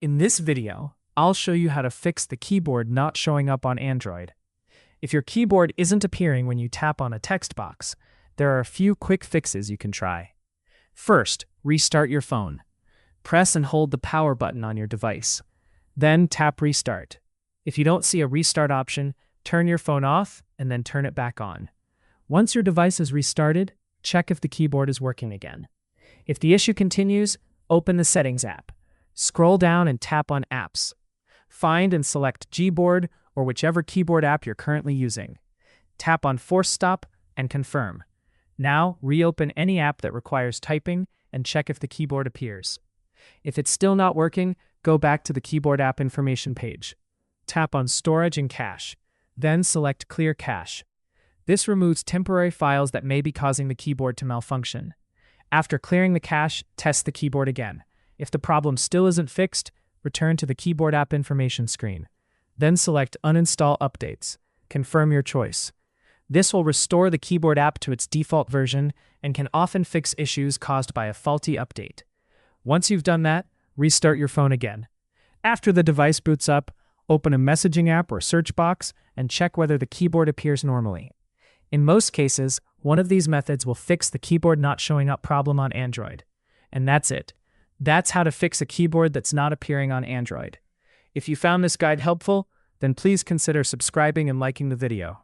In this video, I'll show you how to fix the keyboard not showing up on Android. If your keyboard isn't appearing when you tap on a text box, there are a few quick fixes you can try. First, restart your phone. Press and hold the power button on your device. Then tap Restart. If you don't see a restart option, turn your phone off and then turn it back on. Once your device is restarted, check if the keyboard is working again. If the issue continues, open the Settings app. Scroll down and tap on Apps. Find and select Gboard or whichever keyboard app you're currently using. Tap on Force Stop and confirm. Now, reopen any app that requires typing and check if the keyboard appears. If it's still not working, go back to the keyboard app information page. Tap on Storage and Cache. Then select Clear Cache. This removes temporary files that may be causing the keyboard to malfunction. After clearing the cache, test the keyboard again. If the problem still isn't fixed, return to the keyboard app information screen. Then select Uninstall Updates. Confirm your choice. This will restore the keyboard app to its default version and can often fix issues caused by a faulty update. Once you've done that, restart your phone again. After the device boots up, open a messaging app or search box and check whether the keyboard appears normally. In most cases, one of these methods will fix the keyboard not showing up problem on Android. And that's it. That's how to fix a keyboard that's not appearing on Android. If you found this guide helpful, then please consider subscribing and liking the video.